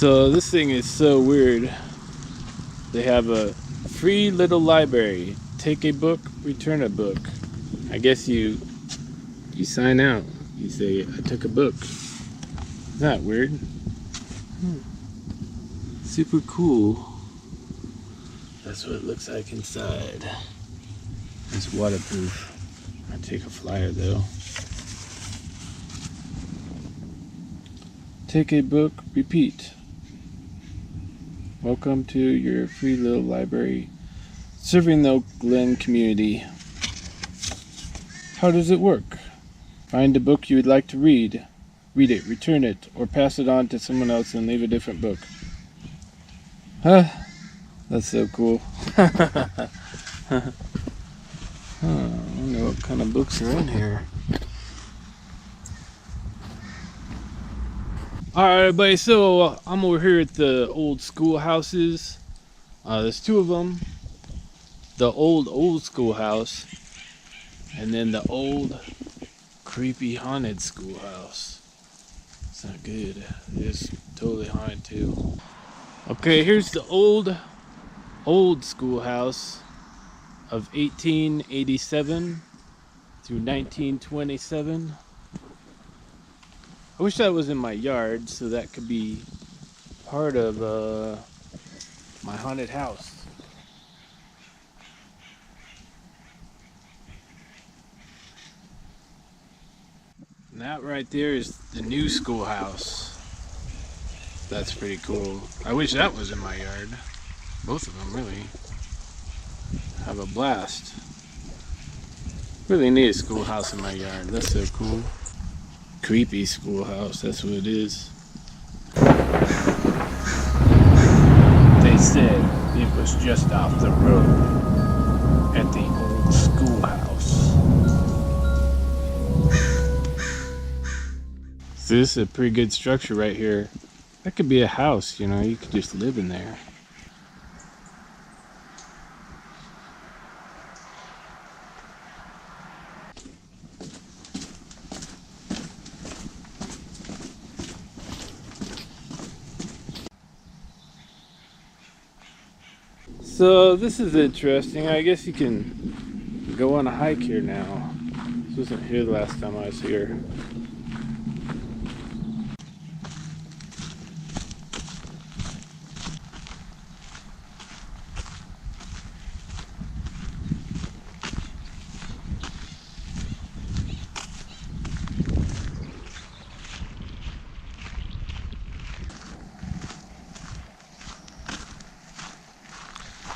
So this thing is so weird. They have a free little library. Take a book, return a book. I guess you sign out. You say, I took a book. Isn't that weird? Super cool. That's what it looks like inside. It's waterproof. I take a flyer though. Take a book, repeat. Welcome to your free little library, serving the Glen community. How does it work? Find a book you would like to read. Read it, return it, or pass it on to someone else and leave a different book. Huh? That's so cool. I wonder what kind of books are in here. Alright everybody, so I'm over here at the old schoolhouses. There's two of them. The old schoolhouse, and then the old creepy haunted schoolhouse. It's not good. It's totally haunted too. Okay, here's the old schoolhouse of 1887 through 1927. I wish that was in my yard so that could be part of my haunted house. And that right there is the new schoolhouse. That's pretty cool. I wish that was in my yard. Both of them really. Have a blast. Really need a schoolhouse in my yard. That's so cool. Creepy schoolhouse, that's what it is. They said it was just off the road at the old schoolhouse. So this is a pretty good structure right here. That could be a house, you know, you could just live in there. So this is interesting. I guess you can go on a hike here now. This wasn't here the last time I was here.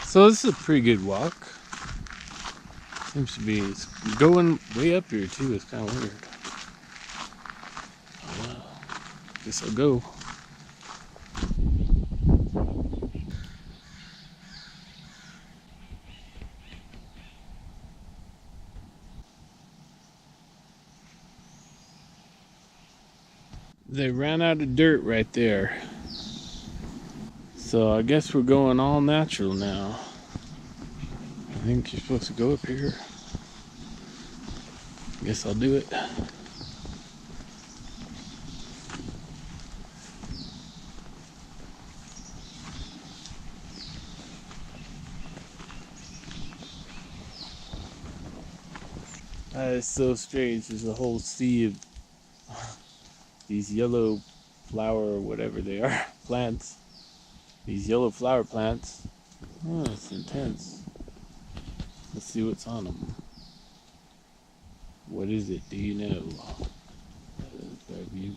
So this is a pretty good walk. Seems to be going way up here too. It's kind of weird. Oh, well, guess I'll go. They ran out of dirt right there. So I guess we're going all natural now. I think you're supposed to go up here. Guess I'll do it. That is so strange. There's a whole sea of these yellow flower or whatever they are, plants. These yellow flower plants. Oh, it's intense. Let's see what's on them. What is it? Do you know? View.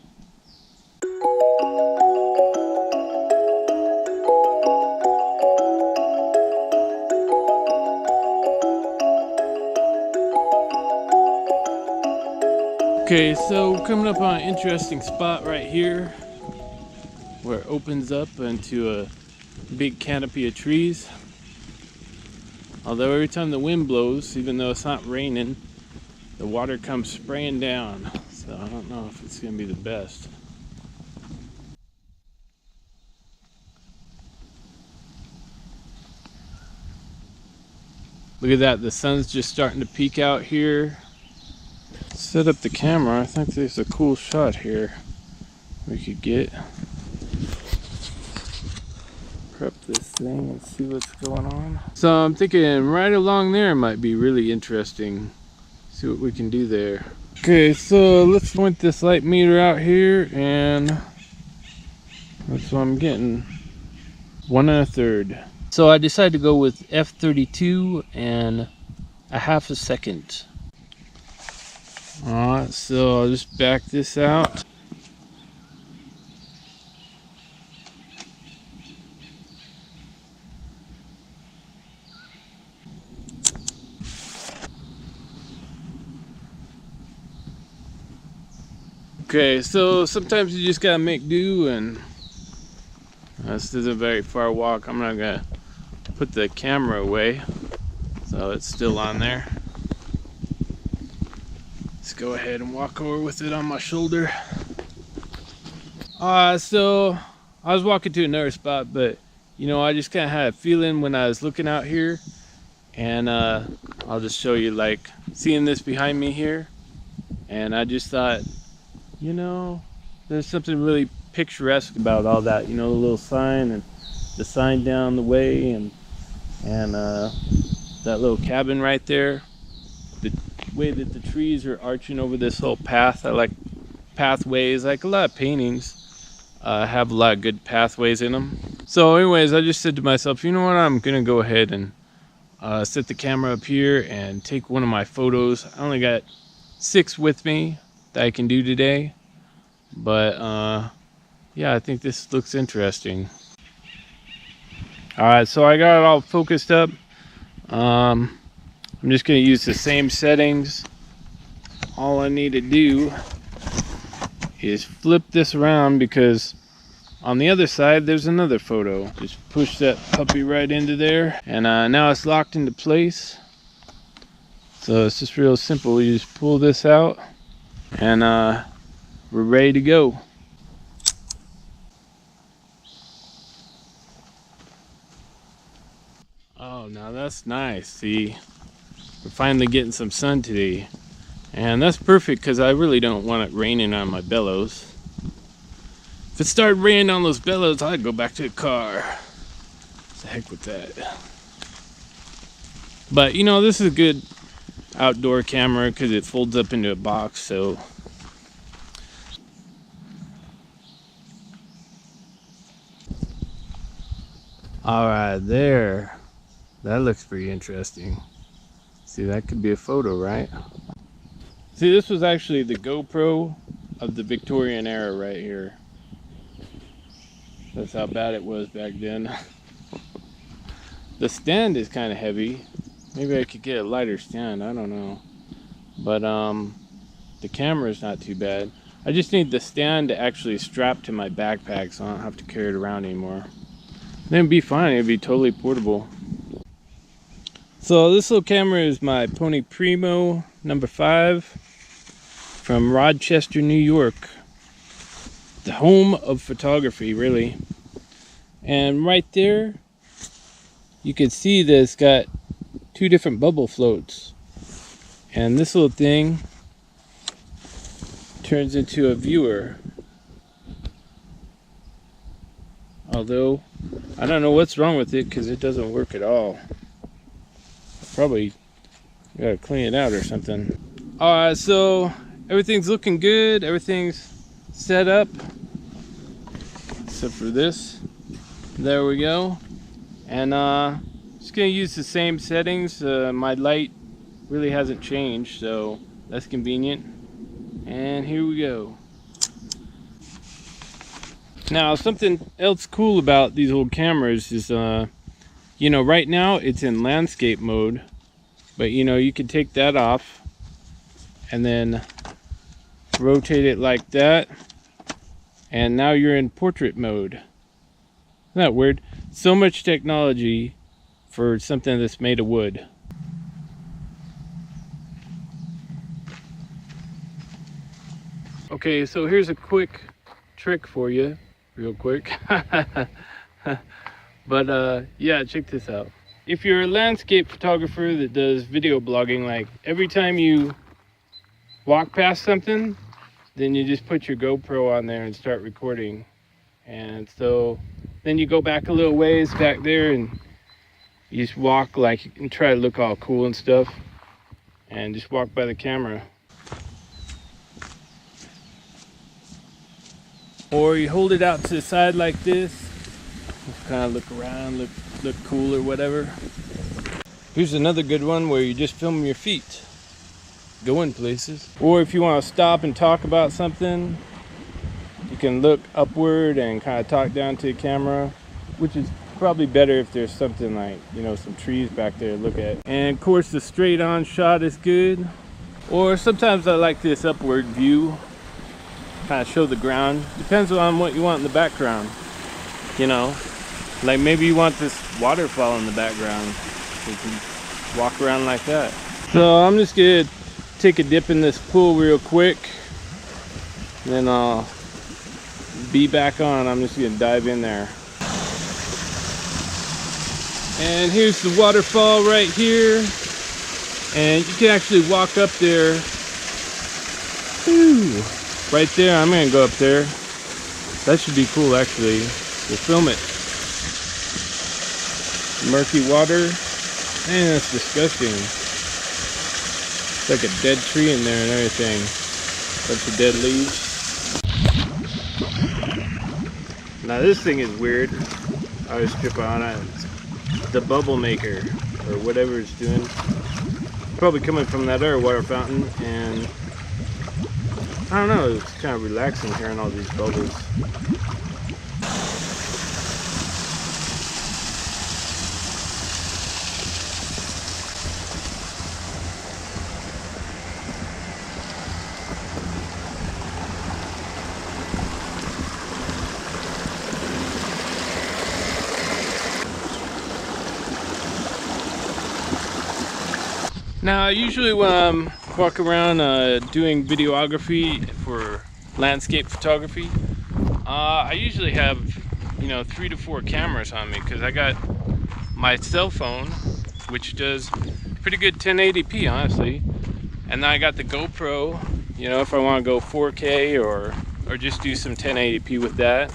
Okay, so we're coming up on an interesting spot right here where it opens up into a big canopy of trees. Although every time the wind blows, even though it's not raining, the water comes spraying down. So I don't know if it's going to be the best. Look at that, the sun's just starting to peek out here. Set up the camera. I think there's a cool shot here we could get. prep this thing and see what's going on. So I'm thinking right along there might be really interesting. See what we can do there. Okay, so let's point this light meter out here, and that's what I'm getting. 1 1/3. So I decided to go with f32 and a half a second. Alright, so I'll just back this out. Okay, so sometimes you just gotta make do, and this is a very far walk. I'm not gonna put the camera away, so it's still on there. Let's go ahead and walk over with it on my shoulder. So I was walking to another spot, but you know, I just kind of had a feeling when I was looking out here, and I'll just show you, like, seeing this behind me here, and I just thought, you know, there's something really picturesque about all that, you know, the little sign and the sign down the way, and that little cabin right there, the way that the trees are arching over this whole path. I like pathways. Like a lot of paintings have a lot of good pathways in them. So anyways, I just said to myself, you know what, I'm gonna go ahead and set the camera up here and take one of my photos. I only got 6 with me that I can do today, but yeah, I think this looks interesting. Alright, so I got it all focused up. I'm just going to use the same settings. All I need to do is flip this around, because on the other side there's another photo. Just push that puppy right into there, and now it's locked into place. So it's just real simple. You just pull this out, and we're ready to go. Oh, now that's nice. See, we're finally getting some sun today, and that's perfect because I really don't want it raining on my bellows. If it started raining on those bellows, I'd go back to the car. The heck with that. But you know, this is a good outdoor camera because it folds up into a box. So all right, there, that looks pretty interesting. See, that could be a photo, right? See, this was actually the GoPro of the Victorian era right here. That's how bad it was back then. The stand is kind of heavy. Maybe I could get a lighter stand, I don't know. But the camera is not too bad. I just need the stand to actually strap to my backpack so I don't have to carry it around anymore. Then it'd be fine, it'd be totally portable. So this little camera is my Pony Primo number 5 from Rochester, New York. The home of photography, really. And right there, you can see that it's got 2 different bubble floats. And this little thing turns into a viewer. Although, I don't know what's wrong with it because it doesn't work at all. Probably gotta clean it out or something. Alright, so everything's looking good. Everything's set up. Except for this. There we go. And just gonna use the same settings. My light really hasn't changed, so that's convenient. And here we go. Now, something else cool about these old cameras is, you know, right now it's in landscape mode, but you know, you can take that off and then rotate it like that, and now you're in portrait mode. Isn't that weird? So much technology for something that's made of wood. Okay, so here's a quick trick for you, real quick. But yeah, check this out. If you're a landscape photographer that does video blogging, like every time you walk past something, then you just put your GoPro on there and start recording. And so then you go back a little ways back there and you just walk like and try to look all cool and stuff, and just walk by the camera. Or you hold it out to the side like this, just kind of look around, look cool or whatever. Here's another good one where you just film your feet going places. Or if you want to stop and talk about something, you can look upward and kind of talk down to the camera, which is probably better if there's something like, you know, some trees back there to look at. And of course the straight on shot is good. Or sometimes I like this upward view, kind of show the ground. Depends on what you want in the background, you know. Like maybe you want this waterfall in the background, so you can walk around like that. So I'm just gonna take a dip in this pool real quick, then I'll be back on. I'm just gonna dive in there. And here's the waterfall right here, and you can actually walk up there. Whew. Right there. I'm gonna go up there. That should be cool actually. We'll film it. Murky water. Man, that's disgusting. It's like a dead tree in there and everything. Bunch of dead leaves. Now this thing is weird. I always trip on it. It's the bubble maker or whatever it's doing. Probably coming from that other water fountain, and I don't know, it's kind of relaxing hearing all these bubbles. Now, usually when I'm walking around doing videography for landscape photography, I usually have, you know, 3 to 4 cameras on me, because I got my cell phone, which does pretty good 1080p honestly, and then I got the GoPro, you know, if I want to go 4K or just do some 1080p with that.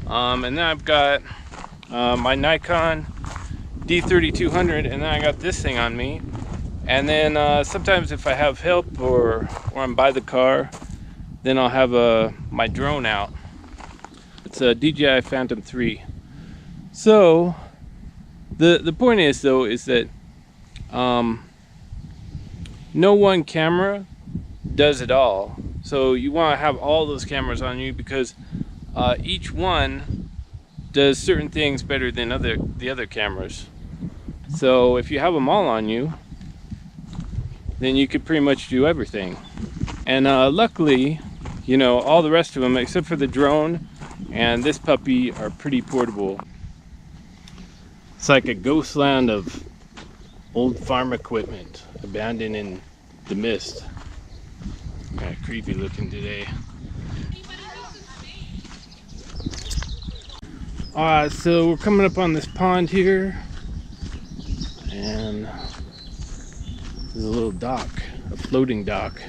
And then I've got my Nikon D3200, and then I got this thing on me. And then sometimes if I have help or I'm by the car, then I'll have my drone out. It's a DJI Phantom 3. So the point is though is that no one camera does it all. So you want to have all those cameras on you, because each one does certain things better than the other cameras. So if you have them all on you, then you could pretty much do everything. And luckily, you know, all the rest of them except for the drone and this puppy are pretty portable. It's like a ghost land of old farm equipment abandoned in the mist. Kind of creepy looking today. So we're coming up on this pond here, and there's a little dock, a floating dock.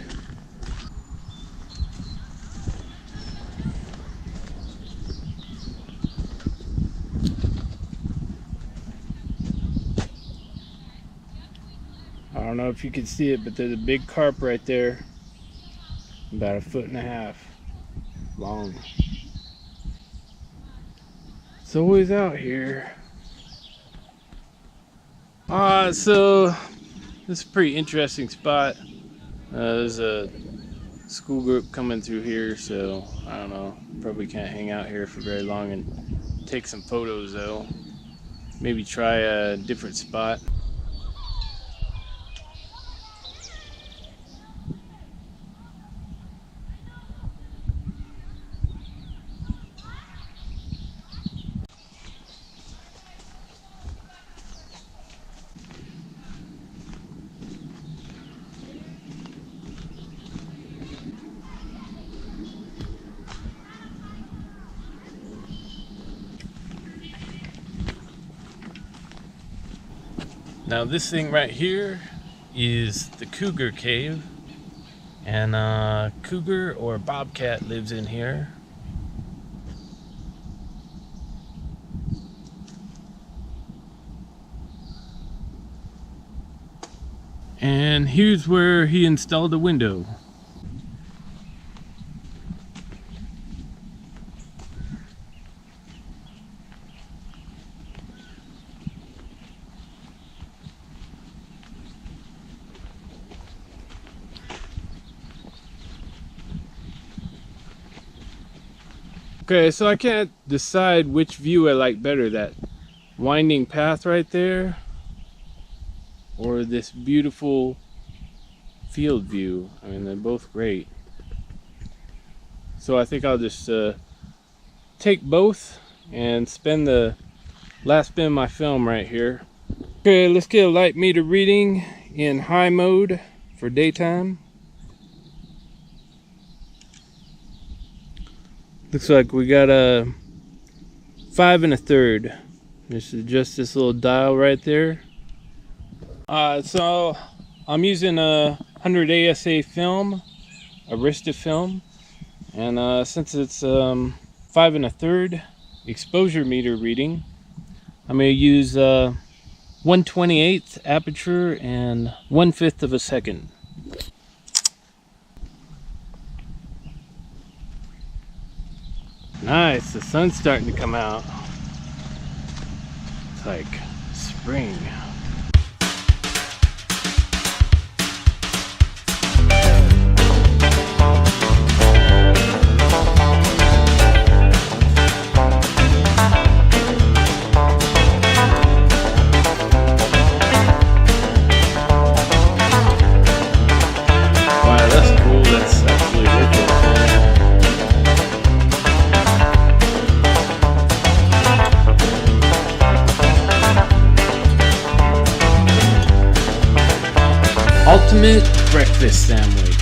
I don't know if you can see it, but there's a big carp right there, about 1.5 feet long. It's always out here. So this is a pretty interesting spot. There's a school group coming through here, so I don't know, probably can't hang out here for very long and take some photos though. Maybe try a different spot. Now this thing right here is the cougar cave, and cougar or bobcat lives in here. And here's where he installed a window. Okay, so I can't decide which view I like better, that winding path right there or this beautiful field view. I mean, they're both great. So I think I'll just take both and spend the last bit of my film right here. Okay, let's get a light meter reading in high mode for daytime. Looks like we got a 5 1/3. Just adjust this little dial right there. So I'm using a 100 ASA film, Arista film, and since it's 5 1/3 exposure meter reading, I'm going to use 1/28 aperture and 1/5 of a second. Nice, the sun's starting to come out. It's like spring. Wow, that's cool. That's actually working. Ultimate breakfast sandwich.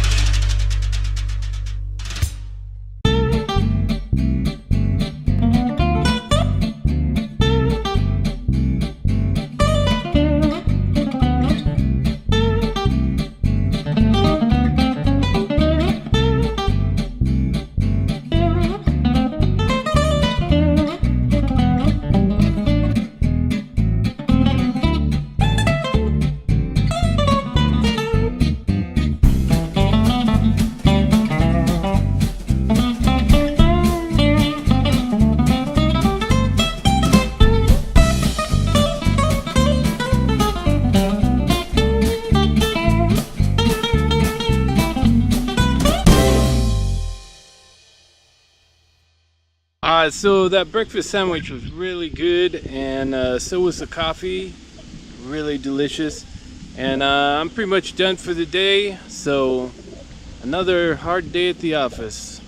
So that breakfast sandwich was really good, and so was the coffee, really delicious. And I'm pretty much done for the day, so another hard day at the office.